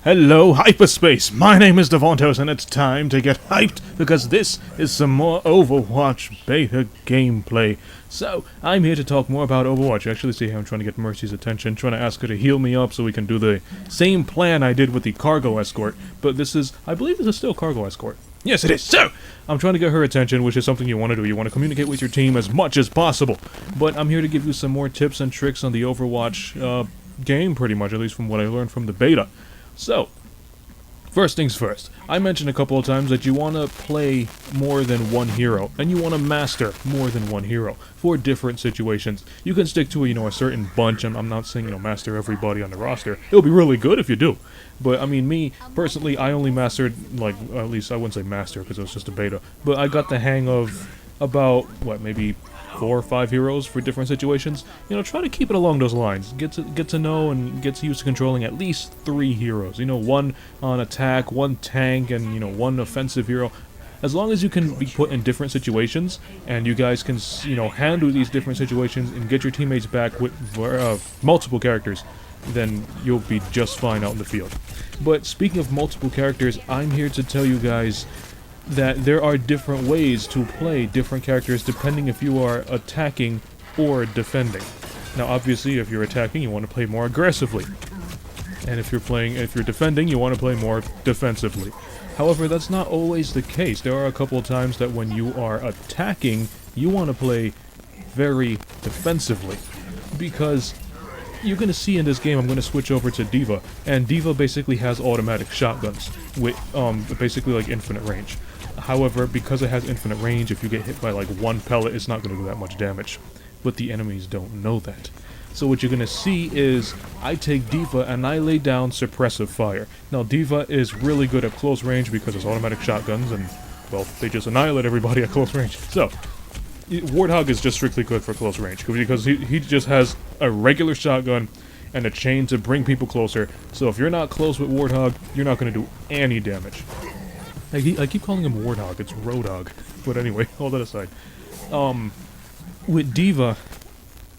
Hello, hyperspace! My name is Davontos, and it's time to get hyped because this is some more Overwatch beta gameplay. So, I'm here to talk more about Overwatch. Actually, see how I'm trying to get Mercy's attention, trying to ask her to heal me up so we can do the same plan I did with the cargo escort. But this is, I believe this is still cargo escort. Yes, it is. So, I'm trying to get her attention, which is something you want to do. You want to communicate with your team as much as possible. But I'm here to give you some more tips and tricks on the Overwatch game, pretty much, at least from what I learned from the beta. So, first things first, I mentioned a couple of times that you want to play more than one hero, and you want to master more than one hero for different situations. You can stick to, a certain bunch. I'm not saying, master everybody on the roster. It'll be really good if you do. But, I mean, me, personally, I only mastered, at least I wouldn't say master because it was just a beta, but I got the hang of about, maybe 4 or 5 heroes for different situations. Try to keep it along those lines. Get to know and get used to controlling at least 3 heroes. One on attack, 1 tank, and 1 offensive hero. As long as you can be put in different situations, and you guys can, handle these different situations and get your teammates back with multiple characters, then you'll be just fine out in the field. But speaking of multiple characters, I'm here to tell you guys that there are different ways to play different characters depending if you are attacking or defending. Now obviously if you're attacking you want to play more aggressively, and if you're defending you want to play more defensively. However, that's not always the case. There are a couple of times that when you are attacking you want to play very defensively, because you're going to see in this game, I'm going to switch over to D.Va, and D.Va basically has automatic shotguns with basically like infinite range. However, because it has infinite range, if you get hit by like 1 pellet, it's not going to do that much damage. But the enemies don't know that. So what you're going to see is, I take D.Va and I lay down Suppressive Fire. Now D.Va is really good at close range because it's automatic shotguns and, well, they just annihilate everybody at close range. So, Warthog is just strictly good for close range because he just has a regular shotgun and a chain to bring people closer. So if you're not close with Warthog, you're not going to do any damage. I keep calling him Warthog, it's Roadhog. But anyway, all that aside. With D.Va,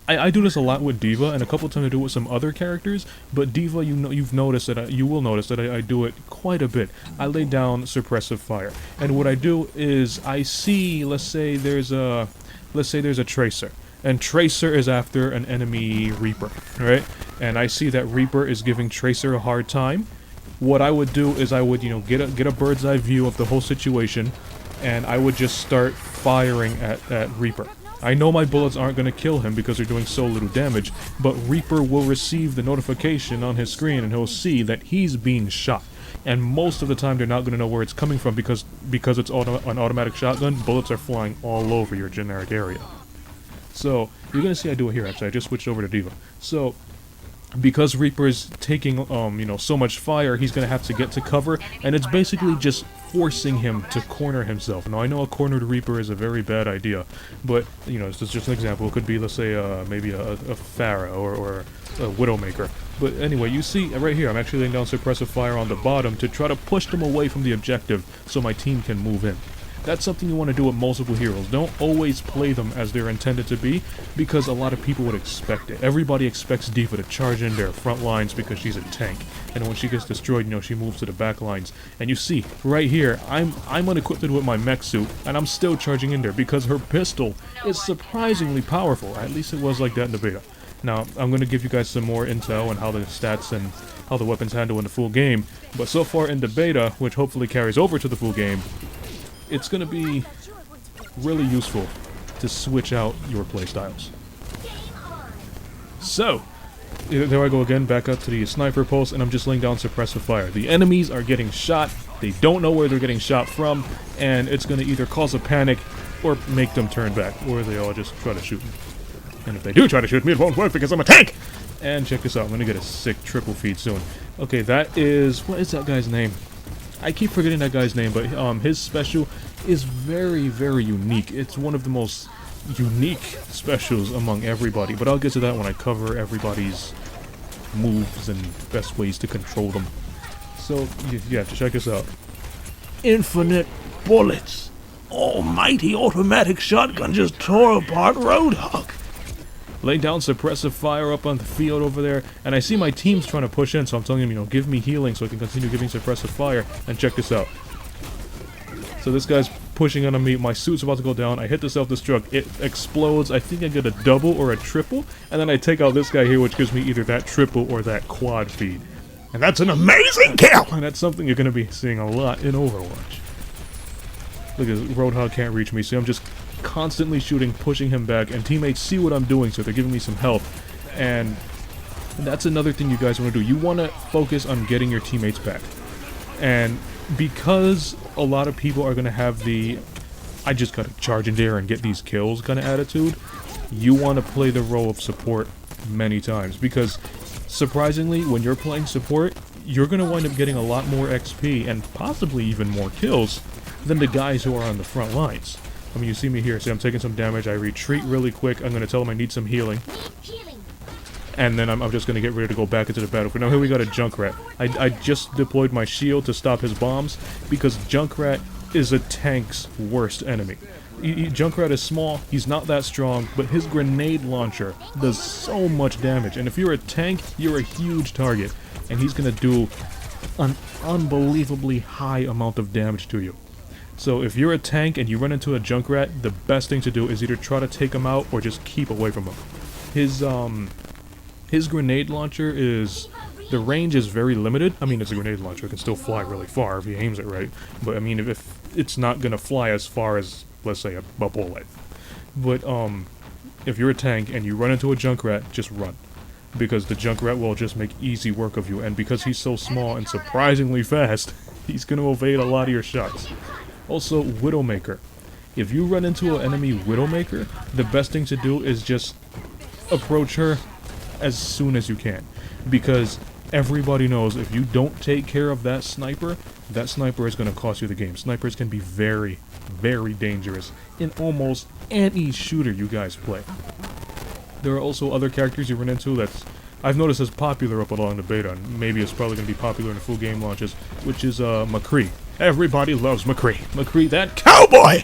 I do this a lot with D.Va, and a couple of times I do it with some other characters, but D.Va, you've noticed that you will notice that I do it quite a bit. I lay down Suppressive Fire, and what I do is I see, let's say there's a Tracer, and Tracer is after an enemy Reaper, right? And I see that Reaper is giving Tracer a hard time. What I would do is I would, get a bird's eye view of the whole situation, and I would just start firing at Reaper. I know my bullets aren't going to kill him because they're doing so little damage, but Reaper will receive the notification on his screen and he'll see that he's being shot. And most of the time they're not going to know where it's coming from because it's an automatic shotgun, bullets are flying all over your generic area. So, you're going to see I do it here actually, I just switched over to D.Va. So, because Reaper's taking, so much fire, he's going to have to get to cover, and it's basically just forcing him to corner himself. Now, I know a cornered Reaper is a very bad idea, but, it's just an example. It could be, let's say, maybe a Pharah or a Widowmaker. But anyway, you see, right here, I'm actually laying down Suppressive Fire on the bottom to try to push them away from the objective so my team can move in. That's something you want to do with multiple heroes. Don't always play them as they're intended to be, because a lot of people would expect it. Everybody expects D.Va to charge in their front lines because she's a tank. And when she gets destroyed, she moves to the back lines. And you see, right here, I'm unequipped with my mech suit, and I'm still charging in there because her pistol is surprisingly powerful. At least it was like that in the beta. Now, I'm going to give you guys some more intel on how the stats and how the weapons handle in the full game. But so far in the beta, which hopefully carries over to the full game, it's going to be really useful to switch out your playstyles. So, there I go again, back up to the sniper post, and I'm just laying down Suppressive Fire. The enemies are getting shot, they don't know where they're getting shot from, and it's going to either cause a panic or make them turn back, or they all just try to shoot me. And if they do try to shoot me, it won't work because I'm a tank! And check this out, I'm going to get a sick triple feed soon. Okay, that is... what is that guy's name? I keep forgetting that guy's name, but his special is very, very unique. It's one of the most unique specials among everybody, but I'll get to that when I cover everybody's moves and best ways to control them. So, yeah, check this out. Infinite bullets! Almighty automatic shotgun just tore apart Roadhog! lay down Suppressive Fire up on the field over there, and I see my team's trying to push in, so I'm telling him, you know, give me healing so I can continue giving Suppressive Fire, and check this out. So this guy's pushing on me, my suit's about to go down, I hit the self-destruct, it explodes, I think I get a double or a triple, and then I take out this guy here, which gives me either that triple or that quad feed. And that's an amazing kill! And that's something you're going to be seeing a lot in Overwatch. Look at this, Roadhog can't reach me, so I'm just constantly shooting, pushing him back, and teammates see what I'm doing, so they're giving me some help. And that's another thing you guys want to do. You want to focus on getting your teammates back. And because a lot of people are going to have the I just gotta charge in there and get these kills kind of attitude, you want to play the role of support many times. Because surprisingly, when you're playing support, you're going to wind up getting a lot more XP and possibly even more kills than the guys who are on the front lines. I mean, you see me here, see I'm taking some damage, I retreat really quick, I'm going to tell him I need some healing. And then I'm just going to get ready to go back into the battlefield. Now here we got a Junkrat. I just deployed my shield to stop his bombs, because Junkrat is a tank's worst enemy. Junkrat is small, he's not that strong, but his grenade launcher does so much damage. And if you're a tank, you're a huge target. And he's going to do an unbelievably high amount of damage to you. So if you're a tank and you run into a Junkrat, the best thing to do is either try to take him out or just keep away from him. His grenade launcher is... the range is very limited. I mean, it's a grenade launcher. It can still fly really far if he aims it right. But, I mean, if it's not going to fly as far as, let's say, a bullet. But, if you're a tank and you run into a Junkrat, just run. Because the Junkrat will just make easy work of you. And because he's so small and surprisingly fast, he's going to evade a lot of your shots. Also, Widowmaker. If you run into an enemy Widowmaker, the best thing to do is just approach her as soon as you can, because everybody knows if you don't take care of that sniper is going to cost you the game. Snipers can be very, very dangerous in almost any shooter you guys play. There are also other characters you run into that's I've noticed is popular up along the beta, and maybe it's probably going to be popular in the full game launches, which is McCree. Everybody loves McCree. McCree, that cowboy!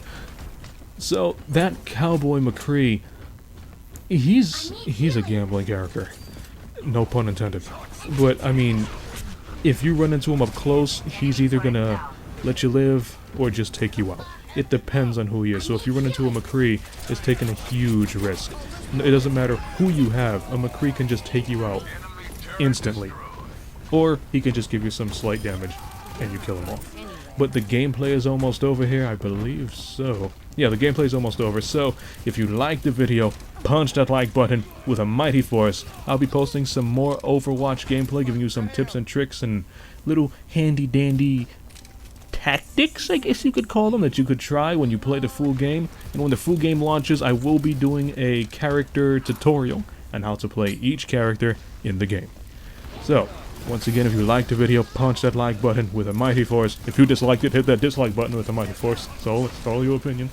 So, that cowboy McCree, he's a gambling character. No pun intended. But, I mean, if you run into him up close, he's either gonna let you live or just take you out. It depends on who he is. So if you run into a McCree, it's taking a huge risk. It doesn't matter who you have, a McCree can just take you out instantly. Or he can just give you some slight damage and you kill him off. But the gameplay is almost over here, I believe so. Yeah, the gameplay is almost over, so if you liked the video, punch that like button with a mighty force. I'll be posting some more Overwatch gameplay, giving you some tips and tricks and little handy-dandy tactics, I guess you could call them, that you could try when you play the full game. And when the full game launches, I will be doing a character tutorial on how to play each character in the game. So, once again, if you liked the video, punch that like button with a mighty force. If you disliked it, hit that dislike button with a mighty force. So, it's all your opinion.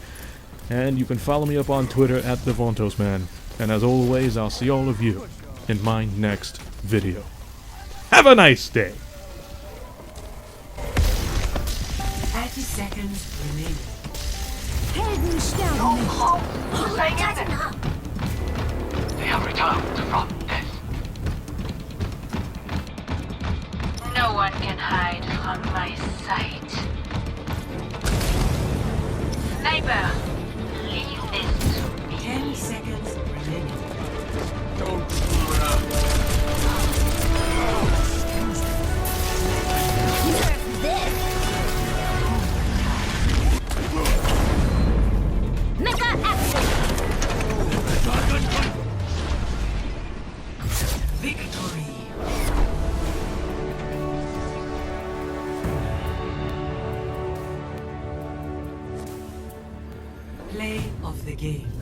And you can follow me up on Twitter at Davontos, man. And as always, I'll see all of you in my next video. Have a nice day! 30 seconds remaining. They have returned from death. No one can hide from my sight. Sniper, leave this to me. 10 seconds remaining. Don't screw it up. Victory. Play of the game.